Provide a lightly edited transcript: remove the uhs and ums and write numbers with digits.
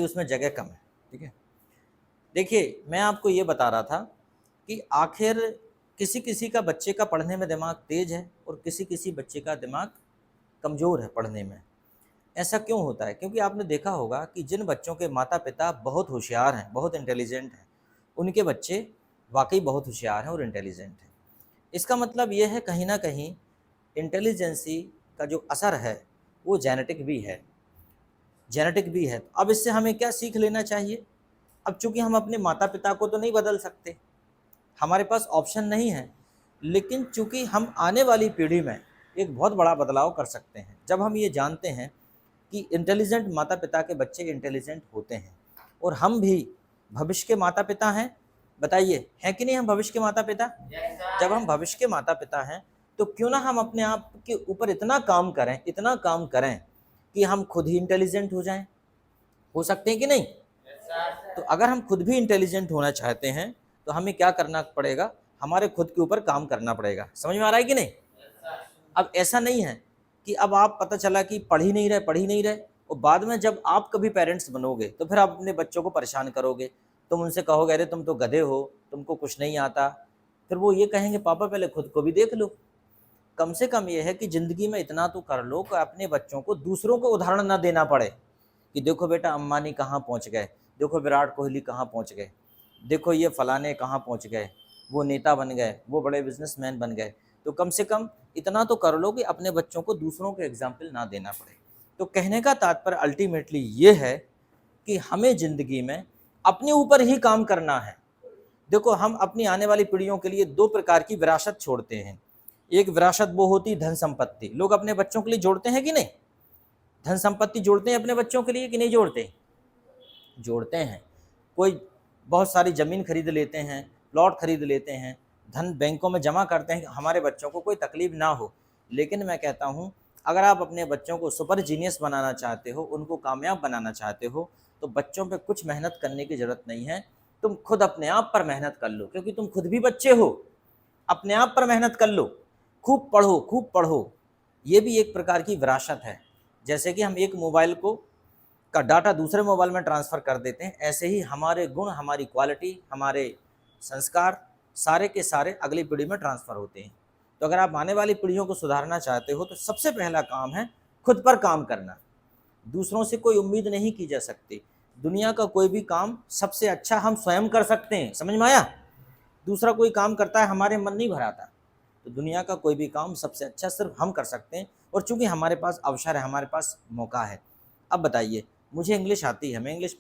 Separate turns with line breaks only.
उसमें जगह कम है। ठीक है, देखिए मैं आपको ये बता रहा था कि आखिर किसी किसी का बच्चे का पढ़ने में दिमाग तेज है और किसी किसी बच्चे का दिमाग कमज़ोर है पढ़ने में। ऐसा क्यों होता है? क्योंकि आपने देखा होगा कि जिन बच्चों के माता पिता बहुत होशियार हैं, बहुत इंटेलिजेंट हैं, उनके बच्चे वाकई बहुत होशियार हैं और इंटेलिजेंट हैं। इसका मतलब ये है कहीं ना कहीं इंटेलिजेंसी का जो असर है वो जेनेटिक भी है, जेनेटिक भी है। तो अब इससे हमें क्या सीख लेना चाहिए? अब चूंकि हम अपने माता पिता को तो नहीं बदल सकते, हमारे पास ऑप्शन नहीं है, लेकिन चूंकि हम आने वाली पीढ़ी में एक बहुत बड़ा बदलाव कर सकते हैं जब हम ये जानते हैं कि इंटेलिजेंट माता पिता के बच्चे इंटेलिजेंट होते हैं और हम भी भविष्य के माता पिता हैं। बताइए, हैं कि नहीं हम भविष्य के माता पिता? जब हम भविष्य के माता पिता हैं तो क्यों ना हम अपने आप के ऊपर इतना काम करें, इतना काम करें कि हम खुद ही इंटेलिजेंट हो जाएं। हो सकते हैं कि नहीं? तो अगर हम खुद भी इंटेलिजेंट होना चाहते हैं तो हमें क्या करना पड़ेगा? हमारे खुद के ऊपर काम करना पड़ेगा। समझ में आ रहा है कि नहीं? अब ऐसा नहीं है कि अब आप पता चला कि पढ़ ही नहीं रहे और बाद में जब आप कभी पेरेंट्स बनोगे तो फिर आप अपने बच्चों को परेशान करोगे। तुम उनसे कहोगे अरे तुम तो गधे हो, तुमको कुछ नहीं आता। फिर वो ये कहेंगे पापा पहले खुद को भी देख लो। कम से कम ये है कि ज़िंदगी में इतना तो कर लो कि अपने बच्चों को दूसरों को उदाहरण ना देना पड़े कि देखो बेटा अंबानी कहाँ पहुँच गए, देखो विराट कोहली कहाँ पहुँच गए, देखो ये फलाने कहाँ पहुँच गए, वो नेता बन गए, वो बड़े बिजनेसमैन बन गए। तो कम से कम इतना तो कर लो कि अपने बच्चों को दूसरों के एग्जाम्पल ना देना पड़े। तो कहने का तात्पर्य अल्टीमेटली ये है कि हमें ज़िंदगी में अपने ऊपर ही काम करना है। देखो हम अपनी आने वाली पीढ़ियों के लिए दो प्रकार की विरासत छोड़ते हैं। एक विरासत वो होती धन संपत्ति, लोग अपने बच्चों के लिए जोड़ते हैं कि नहीं? धन संपत्ति जोड़ते हैं अपने बच्चों के लिए कि नहीं जोड़ते? जोड़ते हैं। कोई बहुत सारी ज़मीन खरीद लेते हैं, प्लॉट खरीद लेते हैं, धन बैंकों में जमा करते हैं कि हमारे बच्चों को कोई तकलीफ ना हो। लेकिन मैं कहता हूँ अगर आप अपने बच्चों को सुपर जीनियस बनाना चाहते हो, उनको कामयाब बनाना चाहते हो, तो बच्चों पे कुछ मेहनत करने की ज़रूरत नहीं है। तुम खुद अपने आप पर मेहनत कर लो, क्योंकि तुम खुद भी बच्चे हो। अपने आप पर मेहनत कर लो, खूब पढ़ो, खूब पढ़ो। ये भी एक प्रकार की विरासत है। जैसे कि हम एक मोबाइल को का डाटा दूसरे मोबाइल में ट्रांसफ़र कर देते हैं, ऐसे ही हमारे गुण, हमारी क्वालिटी, हमारे संस्कार सारे के सारे अगली पीढ़ी में ट्रांसफ़र होते हैं। तो अगर आप आने वाली पीढ़ियों को सुधारना चाहते हो तो सबसे पहला काम है खुद पर काम करना। दूसरों से कोई उम्मीद नहीं की जा सकती। दुनिया का कोई भी काम सबसे अच्छा हम स्वयं कर सकते हैं। समझ में आया? दूसरा कोई काम करता है हमारे मन नहीं भराता। तो दुनिया का कोई भी काम सबसे अच्छा सिर्फ हम कर सकते हैं, और चूंकि हमारे पास अवसर है, हमारे पास मौका है। अब बताइए, मुझे इंग्लिश आती है, मैं इंग्लिश